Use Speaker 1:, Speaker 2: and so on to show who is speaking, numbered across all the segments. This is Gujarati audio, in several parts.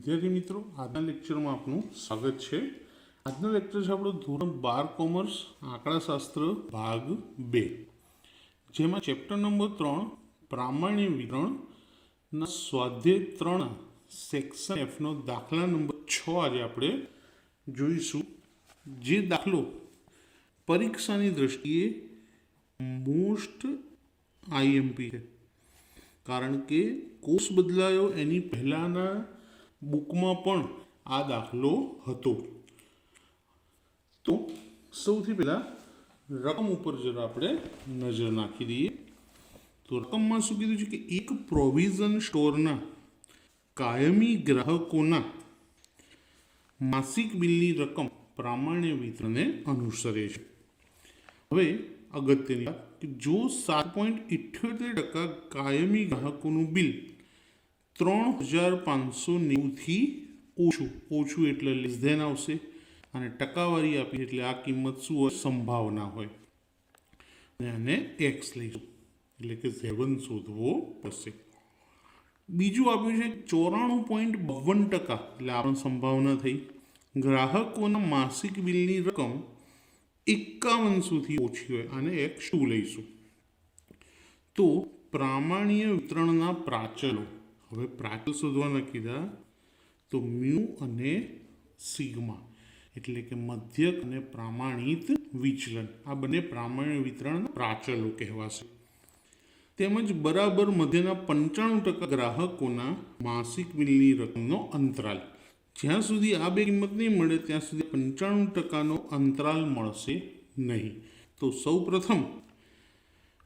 Speaker 1: વિદ્યાર્થી મિત્રો, આજના લેક્ચરમાં આપનું સ્વાગત છે। આજનો લેક્ચર છે આપણો ધોરણ 12 કોમર્સ આંકડાશાસ્ત્ર ભાગ 2, જેમાં ચેપ્ટર નંબર 3 પ્રામાણ્ય વિતરણના સ્વાધ્યાય 3 સેક્શન એફનો દાખલા નંબર 6 આજે આપણે જોઈશું। જે દાખલો પરીક્ષાની દ્રષ્ટિએ મોસ્ટ આઈએમપી છે, કારણ કે કોર્સ બદલાયો એની પહેલાંના બુકમાં પણ આ દાખલો હતો। તો સૌથી પહેલાં રકમ ઉપર જરા આપણે નજર નાખી દઈએ। તો રકમમાં શું કીધું છે કે એક પ્રોવિઝન સ્ટોરના કાયમી ગ્રાહકોના માસિક બિલની રકમ પ્રામાણ્ય વિતરણને અનુસરે છે। હવે અગત્યની વાત કે જો 7.78% કાયમી ગ્રાહકોનું બિલ 3590થી ઓછું એટલે લેસ ધેન આવશે, અને ટકાવારી આપી એટલે આ કિંમત શું હોય, સંભાવના હોય, અને આને એક્સ લઈશું એટલે કે Z1 શોધવો પડશે। બીજું આપ્યું છે 94.52%, એટલે આ પણ સંભાવના થઈ। ગ્રાહકોના માસિક બિલની રકમ 5100થી ઓછી હોય, આને X2 લઈશું। તો પ્રામાણ્ય વિતરણના પ્રાચલો, હવે પ્રાચલ શોધવાના કીધા તો મ્યુ અને સિગ્મા, એટલે કે મધ્યક અને પ્રમાણિત વિચલન, આ બંને પ્રામાણ્ય વિતરણના પ્રાચલો કહેવાશે। તેમજ બરાબર મધ્યના 95% ગ્રાહકોના માસિક બિલની રકમનો અંતરાલ, જ્યાં સુધી આ બે કિંમત નહીં મળે ત્યાં સુધી 95%નો અંતરાલ મળશે નહીં। તો સૌ પ્રથમ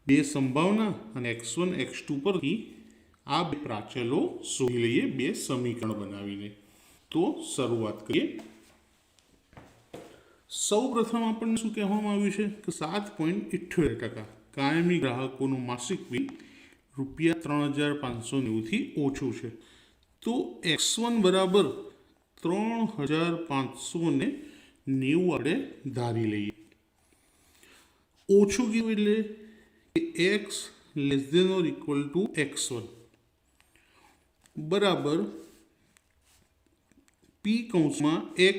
Speaker 1: બે સંભાવના અને x1 x2 પરથી આ બે પ્રાચલો શોધી લઈએ, બે સમીકરણ બનાવીને। તો શરૂઆત કરીએ। સૌ પ્રથમ આપણને શું કહેવામાં આવ્યું છે કે 7.78% કાયમી ગ્રાહકોનું માસિક બિલ ₹3590થી ઓછું છે। તો x1 બરાબર 3590 આપણે ધારી લઈએ। ઓછું કીધું એટલે કે x less than or equal to x1 બરાબર પી કૌંસમાં x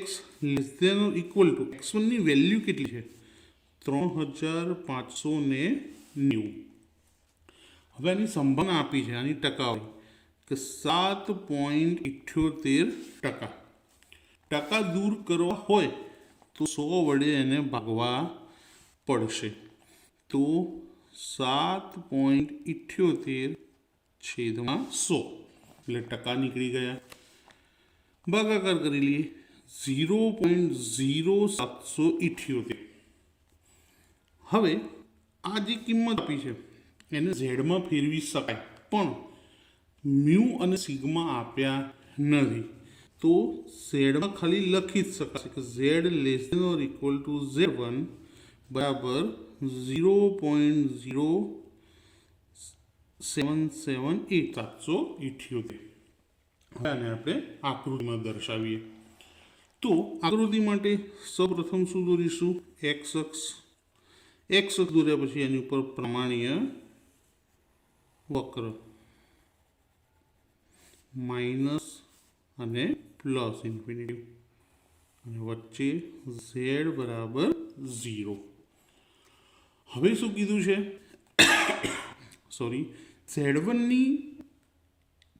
Speaker 1: less than or equal to x1 ની વેલ્યુ કેટલી છે, 3590। હવે આની સંભાવના આપી છે, આની ટકાવારી કે 7.78%। ટકા દૂર કરવા હોય તો 100 વડે એને ભાગવા પડશે। તો 7.78/100 એટલે ટકા નીકળી ગયા। ભાગાકાર કરી લઈએ 0.0778। હવે આ જે કિંમત આપી છે એને ઝેડમાં ફેરવી શકાય, પણ મ્યુ અને સિગ્મા આપ્યા નથી, તો ઝેડમાં ખાલી લખી જ શકાશે કે Z less than or equal to Z1 બરાબર 0.0778। હવે આને આપણે આકૃતિમાં દર્શાવીએ। તો આકૃતિ માટે સૌપ્રથમ શું દોરીશું, એક્સ અક્ષ દોર્યા પછી એની ઉપર પ્રમાણ્ય વક્ર માઇનસ અને પ્લસ ઇન્ફિનિટી, અને વચ્ચે z બરાબર 0। હવે શું કીધું છે, સોરી, Z1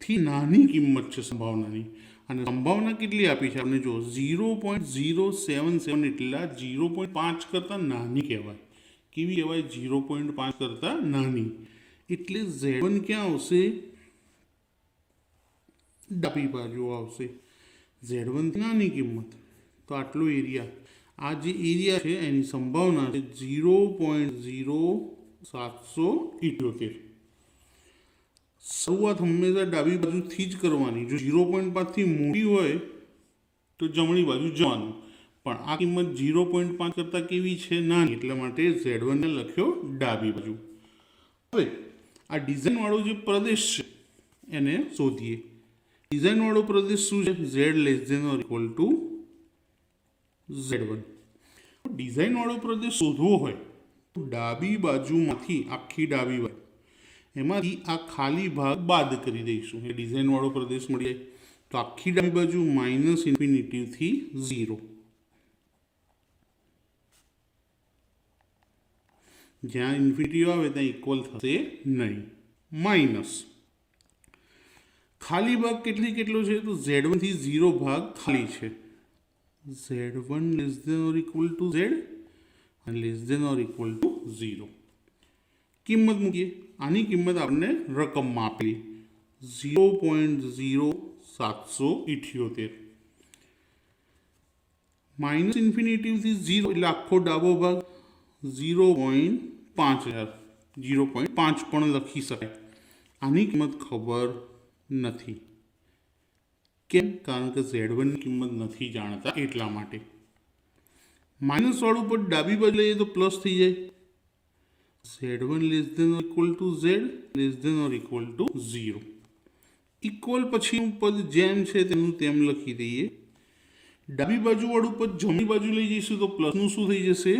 Speaker 1: થી નાની કિંમત છે સંભાવનાની, અને સંભાવના કેટલી આપી છે આપણે જો 0.077, એટલે 0.5 કરતાં નાની કહેવાય। કેવી કહેવાય, 0.5 કરતાં નાની, એટલે Z1 ક્યાં આવશે, ડાબી બાજુ આવશે। Z1 થી નાની કિંમત તો આટલો એરિયા, આ જે એરિયા છે એની સંભાવના છે 0.0778। શરૂઆત હંમેશા ડાબી બાજુથી જ કરવાની, જો 0.5થી મોટી હોય તો જમણી બાજુ જવાનું, પણ આ કિંમત 0.5 કરતાં કેવી છે, નાની, એટલા માટે Z1 ને લખ્યો ડાબી બાજુ। હવે આ ડિઝાઇનવાળો જે પ્રદેશ છે એને શોધીએ। ડિઝાઇનવાળો પ્રદેશ શું છે, Z less than or equal to Z1। ડિઝાઇનવાળો પ્રદેશ શોધવો હોય તો ડાબી બાજુમાંથી, આખી ડાબી બાજુ એમાંથી આ ખાલી ભાગ બાદ કરી દઈશું, એ ડિઝાઇનવાળો પ્રદેશ મળી જાય। તો આખી ડાબી બાજુ માઇનસ ઇન્ફિનિટીથી 0, જ્યાં ઇન્ફિનિટી આવે ત્યાં ઇક્વલ થશે નહીં. માઇનસ ખાલી ભાગ કેટલો છે? તો z1 થી 0 ભાગ ખાલી છે. z1 less than or equal to z અને less than or equal to 0. કિંમત મૂકીએ. આની કિંમત આપણને રકમમાં આપેલી 0.0778. માઇનસ ઇન્ફિનિટીથી 0 એટલે આખો ડાબો ભાગ 0.5000, 0.5 પણ લખી શકાય. આની કિંમત ખબર નથી. કેમ? કારણ કે z1 ની કિંમત નથી જાણતા એટલા માટે. માઇનસ વાળું પર ડાબી બાજુ લઈએ તો પ્લસ થઈ જાય. z1 less than or equal to z less than or equal to 0. Equal પછીનું પદ જેમ છે તેનું તેમ લખી દઈએ. ડાબી બાજુ વાળું પદ જમણી બાજુ લઈ જઈશું તો પ્લસનું શું થઈ જશે?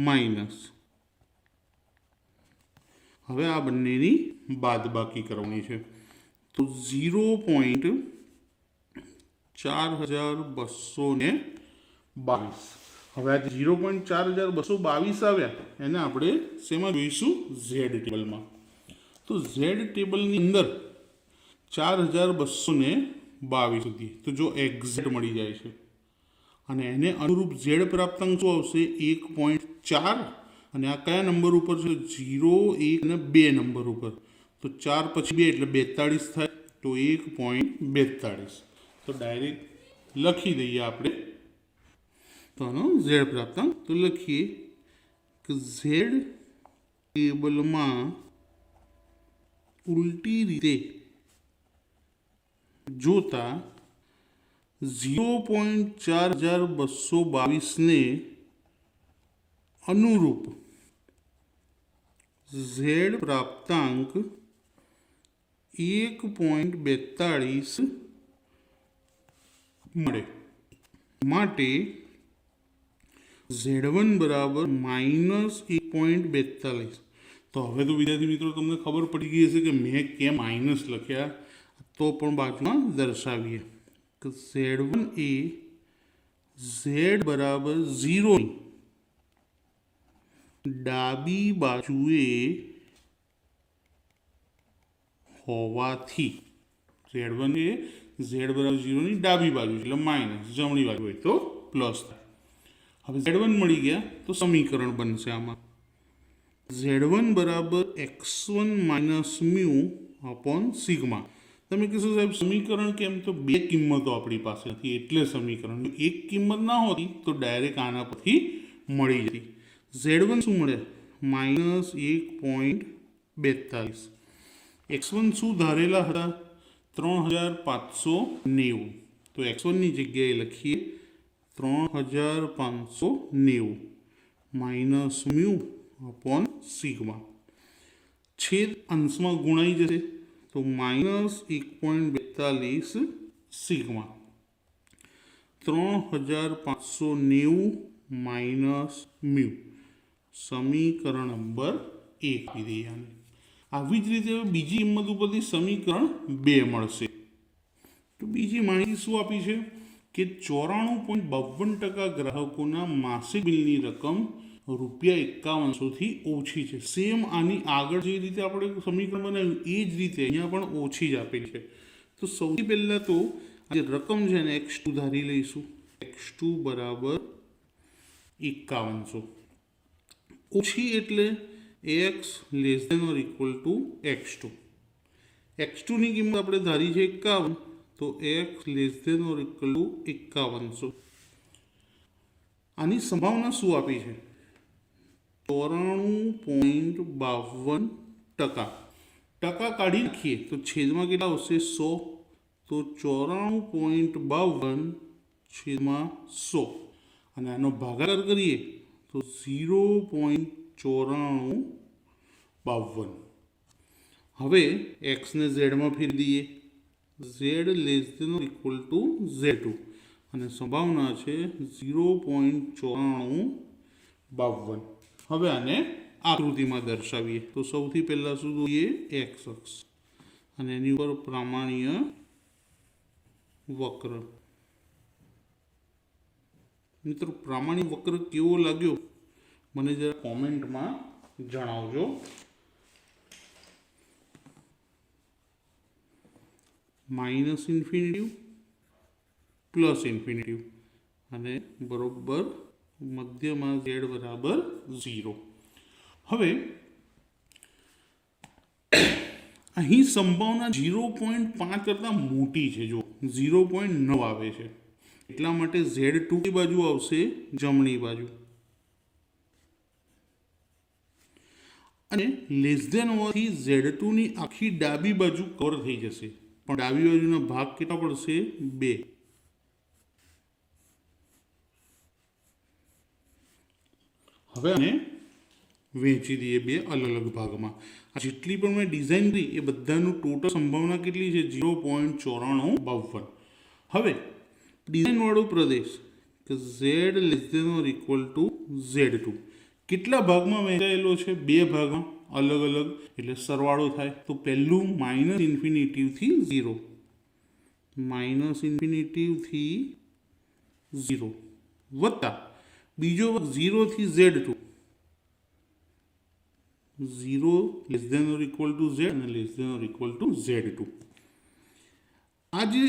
Speaker 1: માઇનસ. હવે આ બંનેની બાદબાકી કરવાની છે. તો 0.4222. હવે આ 0.4222 આવ્યા એને આપણે શેમાં જોઈશું? ઝેડ ટેબલમાં. તો ઝેડ ટેબલની અંદર 4222 સુધી તો જો એક્ઝેક્ટ મળી જાય છે અને એને અનુરૂપ ઝેડ પ્રાપ્તાંક શું આવશે? 1.4. અને આ કયા નંબર ઉપર છે? 0, 1 અને 2 નંબર ઉપર. તો 4 પછી 2 એટલે 42 થાય. તો 1.42. તો ડાયરેક્ટ લખી દઈએ આપણે તો આનો ઝેડ પ્રાપ્તાંક. તો લખીએ કે ઝેડ ટેબલમાં ઉલટી રીતે જોતા 0.4222 ને અનુરૂપ ઝેડ પ્રાપ્તાંક 1.42 મળે. માટે z1 બરાબર -1.42. તો હવે તો વિદ્યાર્થી મિત્રો તમને ખબર પડી ગઈ હશે કે મેં કેમ માઇનસ લખ્યા. તો પણ બાજુમાં દર્શાવીએ કે z1 એ z બરાબર 0 ડાબી બાજુએ હોવાથી z1 એ z બરાબર 0 ની ડાબી બાજુ એટલે માઇનસ, જમણી બાજુ હોય તો પ્લસ થાય. હવે z1 મળી ગયા તો સમીકરણ બનશે આમાં z1 બરાબર x1 minus mu upon sigma. તમે કહેશો સાહેબ સમીકરણ કેમ? તો બે કિંમતો આપણી પાસે નથી એટલે સમીકરણ. એક કિંમત ના હોતી તો ડાયરેક્ટ આના પરથી મળી જતી. z1 શું મળે? -1.42. x1 શું ધારેલા હતા? 3590. તો x1 ની જગ્યાએ લખીએ 3590 માઇનસ મ્યુ અપોન સિગ્મા. છેદ અંશમાં ગુણાઈ જશે તો -1.42 સિગ્મા. 3590 minus mu. સમીકરણ નંબર 1 કીધી. આવી જ રીતે બીજી કિંમત ઉપરથી સમીકરણ 2 મળશે. તો બીજી માહિતી શું આપી છે કે 94.52% ગ્રાહકોના માસિક બિલની રકમ ₹5100થી ઓછી છે. સેમ આની આગળ જે રીતે આપણે સમીકરણ બનાવ્યું એ જ રીતે અહીંયા પણ ઓછી જ આપેલી છે. તો સૌથી પહેલાં તો જે રકમ છે ને x2 ધારી લઈશું. x2 બરાબર 5100. ઓછી એટલે x less than or equal to x2. x2 ની કિંમત આપણે ધારી છે 51, તો x less than or equal to 5100. આની સંભાવના શું આપી છે? 94.52%. ટકા કાઢી નાખીએ તો છેદમાં કેટલા આવશે? 100. તો 94.52 છેદમાં 100 અને આનો ભાગાકાર કરીએ તો 0.9452. હવે એક્સને ઝેડમાં ફેરવી દઈએ. Z less than or equal to z2 અને સંભાવના છે 0.9452. હવે આને આકૃતિમાં દર્શાવીએ તો સૌથી પહેલાં શું જોઈએ? એક્સ અક્ષ અને એની ઉપર પ્રામાણ્ય વક્ર. મિત્રો, પ્રામાણિક વક્ર કેવો લાગ્યો મને જરા કોમેન્ટમાં જણાવજો. માઇનસ ઇન્ફિનિટિવ પ્લસ ઇન્ફિનિટિવ અને બરોબર મધ્યમાં z બરાબર 0. હવે અહીં સંભાવના 0.5 કરતાં મોટી છે. જો 0.9 આવે છે એટલા માટે Z2 કઈ બાજુ આવશે? જમણી બાજુ. અને લેસ ધેન હોવાથી Z2 ની આખી ડાબી બાજુ કવર થઈ જશે, પણ ડાબી બાજુના ભાગ કેટલા પડશે? 2. હવે આને વહેંચી દઈએ બે અલગ અલગ ભાગમાં. આ જેટલી પણ મેં ડિઝાઇન કરી એ બધાનું ટોટલ સંભાવના કેટલી છે? 0.9452. હવે ડિઝાઇન વાળો પ્રદેશ કે Z less than or equal to Z2 કેટલા ભાગમાં વહેંચાયેલો છે? બે ભાગમાં અલગ અલગ, એટલે સરવાળો થાય. તો પહેલું માઇનસ ઇન્ફિનિટિવથી 0, માઇનસ ઇન્ફિનિટિવથી 0 વત્તા બીજો 0 થી Z2, 0 less than or equal to Z અને less than or equal to Z2. આ જે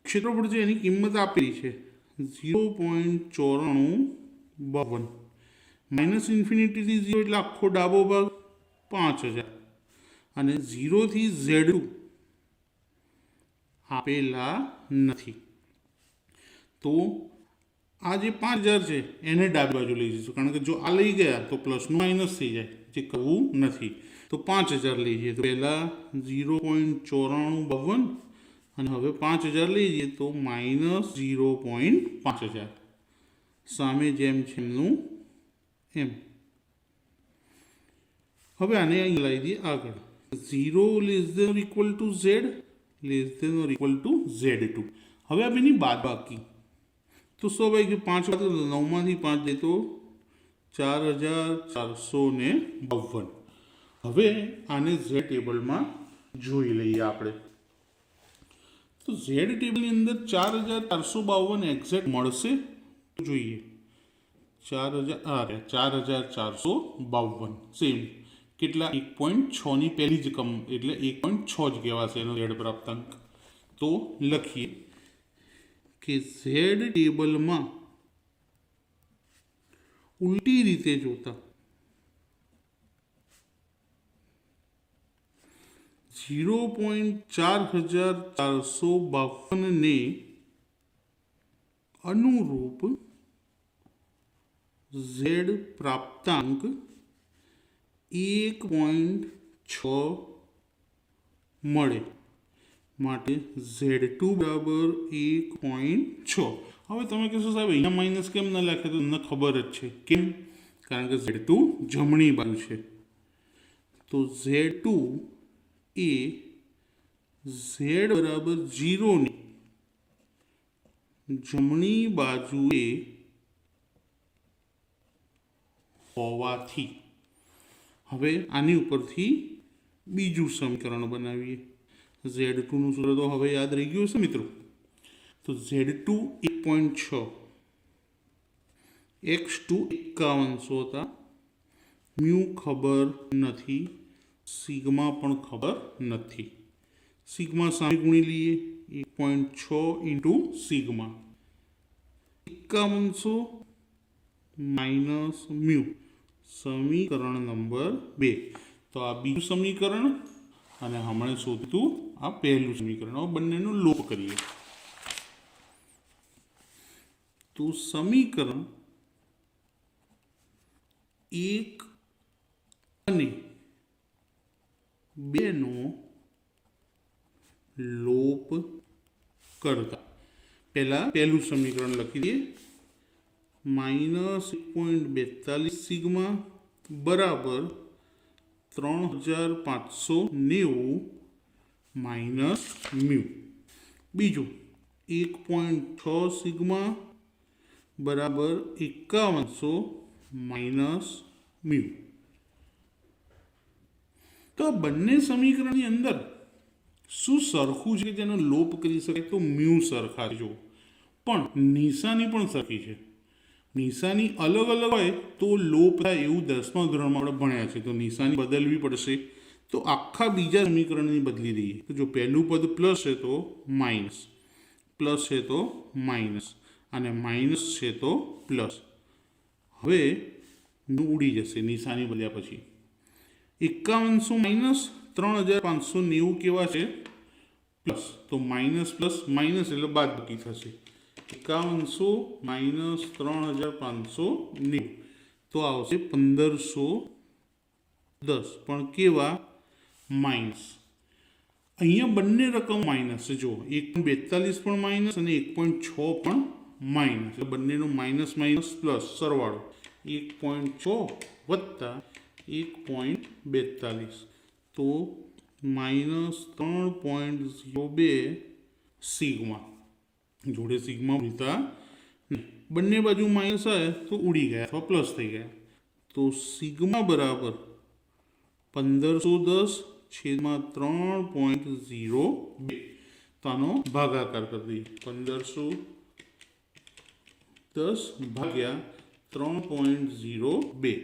Speaker 1: ક્ષેત્રફળ છે એની કિંમત આપેલી છે 0.9452. માઇનસ ઇન્ફિનિટીથી 0 એટલે આખો ડાબો ભાગ 5000 અને 0 થી Z2 આપેલા નથી. તો આ જે 5000 છે એને ડાબી બાજુ લઈ જઈશું, કારણ કે જો આ લઈ ગયા તો પ્લસનું માઇનસ થઈ જાય, જે કરવું નથી. તો 5000 લઈ જઈએ તો પહેલાં 0.9452 અને હવે 5000 લઈ જઈએ તો માઇનસ 0.5000. સામે જેમ છે એમનું એમ. હવે આને અહીં લાવી દઈએ આગળ. 0 less than or equal to Z less than or equal to Z2. હવે આપણી બાદબાકી તો સ્વાભાવિક 5 9માંથી 5 દે તો 4452. હવે આને Z ટેબલમાં જોઈ લઈએ આપણે. તો Z ટેબલની અંદર 4452 એક્ઝેક્ટ મળશે તો જોઈએ. 4452 સેમ કેટલા? 1.6 ની પહેલી જ એટલે 1.6 જ કહેવાશે એનો Z પ્રાપ્તાંક. તો લખીએ કે Z ટેબલમાં ઉલટી રીતે જોતા 0.4452 ને અનુરૂપ Z પ્રાપ્તાંક 1.6 મળે, માટે Z2 બરાબર 1.6. હવે તમે કહેશો સાહેબ અહીંયા માઇનસ કેમ ના લખે? તો તમને ખબર જ છે કેમ, કારણ કે Z2 જમણી બાજુ છે. તો Z2 એ Z બરાબર 0 ની જમણી બાજુએ હોવાથી હવે આની ઉપરથી બીજું સમીકરણ બનાવીએ. Z2 નું સૂત્ર તો હવે યાદ રહી ગયું છે મિત્રો. તો Z2 1.6, x2 5100 હતા, મ્યુ ખબર નથી, સિગ્મા પણ ખબર નથી. સિગ્મા સામે ગુણી લઈએ 1.6 ઇન્ટુ સિગ્મા 5100 માઇનસ મ્યુ. સમીકરણ નંબર 2. તો આ બીજું સમીકરણ અને હમણાં શોધતું આ પહેલું સમીકરણ. હવે બંનેનો લોપ કરીએ. તો સમીકરણ 1 અને 2 નો લોપ કરતા પહેલું સમીકરણ લખી દઈએ. -1.42 સિગ્મા બરાબર 3590 માઇનસ મ્યુ. બીજું 1.6 સિગ્મા બરાબર 5100 માઇનસ મ્યુ. તો બંને સમીકરણની અંદર શું સરખું છે જેનો લોપ કરી શકાય? તો મ્યુ સરખા છે. જો પણ નિશાની પણ સરખી છે. નિશાની અલગ અલગ હોય તો લોપ થાય એવું 10મા ધોરણમાં આપણે ભણ્યા છે. તો નિશાની બદલવી પડશે. તો આખા બીજા સમીકરણને બદલી દઈએ. તો જો પહેલું પદ પ્લસ છે તો માઇનસ, પ્લસ છે તો માઇનસ, અને માઇનસ છે તો પ્લસ. હવે ઉડી જશે નિશાની બદલ્યા પછી. 5100 માઇનસ 3590 કેવા છે? પ્લસ. તો માઇનસ પ્લસ માઇનસ એટલે બાદબાકી થશે. 5100 માઇનસ 3590 તો આવશે 1510, પણ કેવા? માઇનસ. અહીંયા બંને રકમ માઇનસ છે. જો 1.42 પણ માઇનસ અને 1.6 પણ માઇનસ, એટલે બંનેનો માઇનસ માઇનસ પ્લસ સરવાળો 1.6 વત્તા 1.42, તો માઇનસ 3.02 સિગ્મા. જોડે સિગ્મા ભૂલતા નહીં. બંને બાજુ માઇનસ આવે તો ઉડી ગયા અથવા પ્લસ થઈ ગયા. તો સિગ્મા બરાબર 1510/3.02. તો આનો ભાગાકાર કરી દઈએ. 1510 ભાગ્યા 3.02,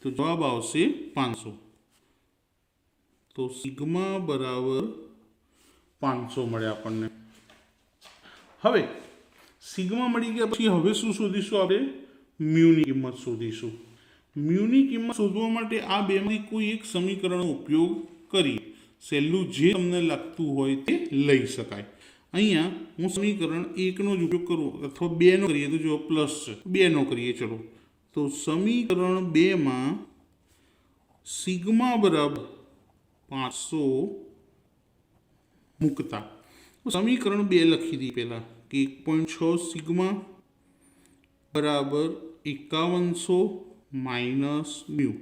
Speaker 1: તો જવાબ આવશે 500. તો સિગ્મા બરાબર 500 મળે આપણને. હવે સિગ્મા મળી ગયા પછી હવે શું શોધીશું? આપણે મ્યુની કિંમત શોધીશું. મ્યુની કિંમત શોધવા માટે આ બેમાંથી કોઈ એક સમીકરણનો ઉપયોગ કરીએ. સહેલું જે તમને લાગતું હોય તે લઈ શકાય. અહીંયા હું સમીકરણ 1નો જ ઉપયોગ કરું અથવા 2નો કરીએ તો જો પ્લસ છે, 2નો કરીએ ચલો. તો સમીકરણ 2માં સિગ્મા બરાબર 500 મૂકતા સમીકરણ 2 લખી દઈએ પહેલાં કે 1.6 સિગ્મા બરાબર 5100 માઇનસ મ્યુ.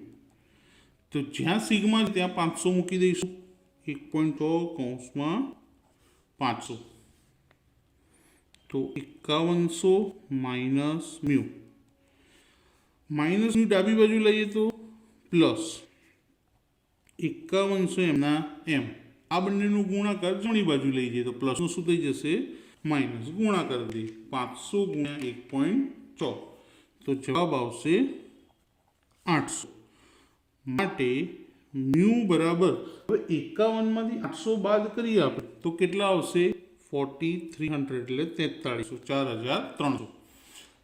Speaker 1: તો જ્યાં સિગ્મા ત્યાં 500 મૂકી દઈશું. 1.6 કૌંસમાં 500, તો 5100 માઇનસ મ્યુ. માઇનસની ડાબી બાજુ લઈએ તો પ્લસ 5100 એમના એમ. આ બંનેનો ગુણાકાર જમણી બાજુ લઈ જઈએ તો પ્લસનું શું થઈ જશે? માઇનસ. ગુણાકાર દઈએ 500 ગુણ્યા 1.6, તો જવાબ આવશે 800. માટે મ્યુ બરાબર, હવે 51માંથી 800 બાદ કરીએ આપણે તો કેટલા આવશે? 4300, એટલે 4300.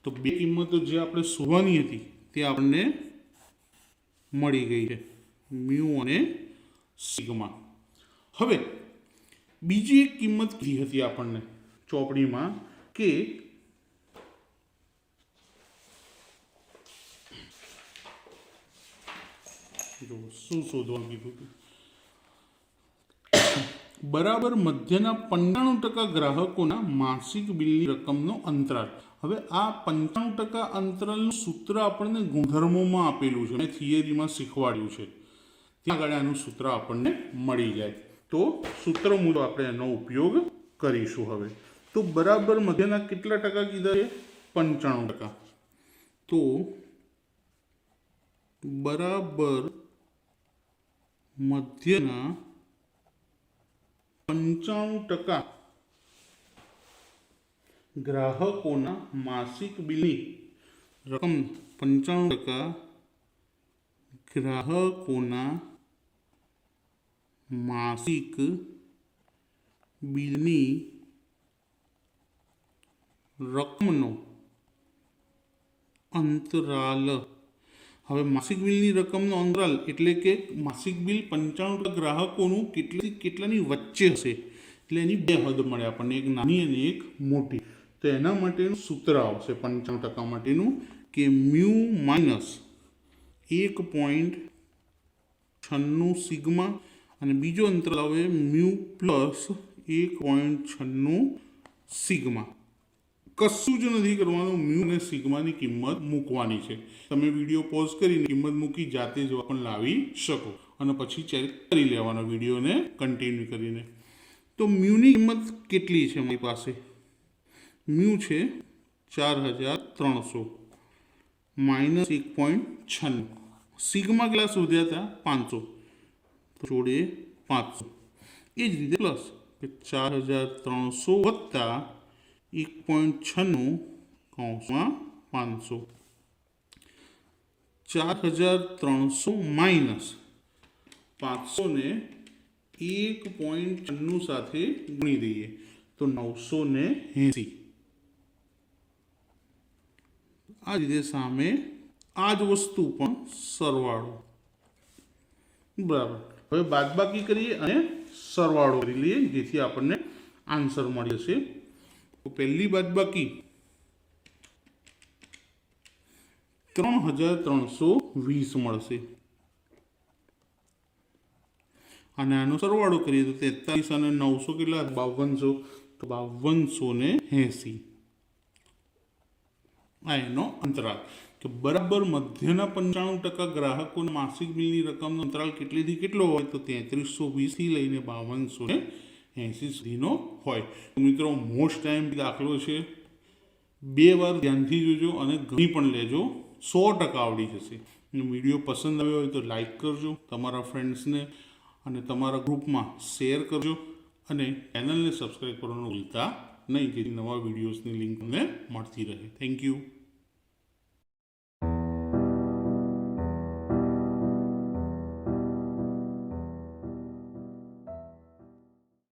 Speaker 1: તો બે કિંમતો જે આપણે શોધવાની હતી તે આપણને મળી ગઈ છે, મ્યુ અને સિગ્મા. હવે બીજી એક કિંમત કીધી હતી આપણને ચોપડીમાં કે શું શોધવાનું કીધું હતું? બરાબર મધ્યના 95% ગ્રાહકોના માસિક બિલની રકમનો અંતરાલ. હવે આ 95% અંતરાલનું સૂત્ર આપણને ગુણધર્મોમાં આપેલું છે, મેં થિયરીમાં શીખવાડ્યું છે. ત્યાં આગળ આનું સૂત્ર આપણને મળી જાય. તો સૂત્ર મુજબ આપણે એનો ઉપયોગ કરીશું. હવે તો બરાબર મધ્યના કેટલા ટકા કીધા છે? 95%. તો બરાબર મધ્યના 95% ગ્રાહકોના માસિક બિલની રકમ, 95% ગ્રાહકોના માસિક બિલની રકમનો અંતરાલ. હવે માસિક બિલની રકમનો અંતરાલ એટલે કે માસિક બિલ 95% ગ્રાહકોનું કેટલાની વચ્ચે હશે, એટલે એની બે હદ મળે આપણને, એક નાની અને એક મોટી. તો એના માટેનું સૂત્ર આવશે 95% માટેનું કે મ્યુ માઇનસ 1.96 સિગ્મા, અને બીજો અંતરાલ આવે મ્યુ પ્લસ 1.96 સિગ્મા. કશું જ નથી કરવાનું, મ્યુ અને સિગ્માની કિંમત મૂકવાની છે. તમે વિડીયો પોઝ કરીને કિંમત મૂકી જાતે જ પણ લાવી શકો અને પછી ચેક કરી લેવાનો વિડીયોને કન્ટિન્યુ કરીને. તો મ્યુની કિંમત કેટલી છે મારી પાસે? મ્યુ છે 4300 માઇનસ 1.96. સિગ્મા કેટલા શોધ્યા હતા? 500, જોડે 500. એ જ રીતે પ્લસ કે 4300 વત્તા 1.96 કૌંસમાં 500, 4300 માઇનસ 500 ને 1.96 સાથે ગુણી દઈએ તો 980. આ રીતે સામે આ જ વસ્તુ પણ સરવાળો. બરાબર. હવે બાદબાકી કરીએ અને સરવાળો કરી લઈએ જેથી આપણને આન્સર મળી જશે. તો પહેલી બાદબાકી 3320 મળશે અને આનો સરવાળો કરીએ તો 43 અને 900 કેટલા? 5200. તો 5280 આ એનો અંતરાલ. કે બરાબર મધ્યના 95% ગ્રાહકોને માસિક બિલની રકમનો અંતરાલ કેટલીથી કેટલો હોય? તો 3320 થી લઈને 5280 સુધીનો હોય. તો મિત્રો મોસ્ટ ટાઈમ દાખલો છે, 2 વાર ધ્યાનથી જોજો અને ગણી પણ લેજો, 100% આવડી જશે. વિડીયો પસંદ આવ્યો હોય તો લાઈક કરજો, તમારા ફ્રેન્ડ્સને અને તમારા ગ્રુપમાં શેર કરજો અને ચેનલને સબસ્ક્રાઈબ કરવાનું ભૂલતા નહીં, જેથી નવા વિડીયોઝની લિંક તમને મળતી રહે. Thank you.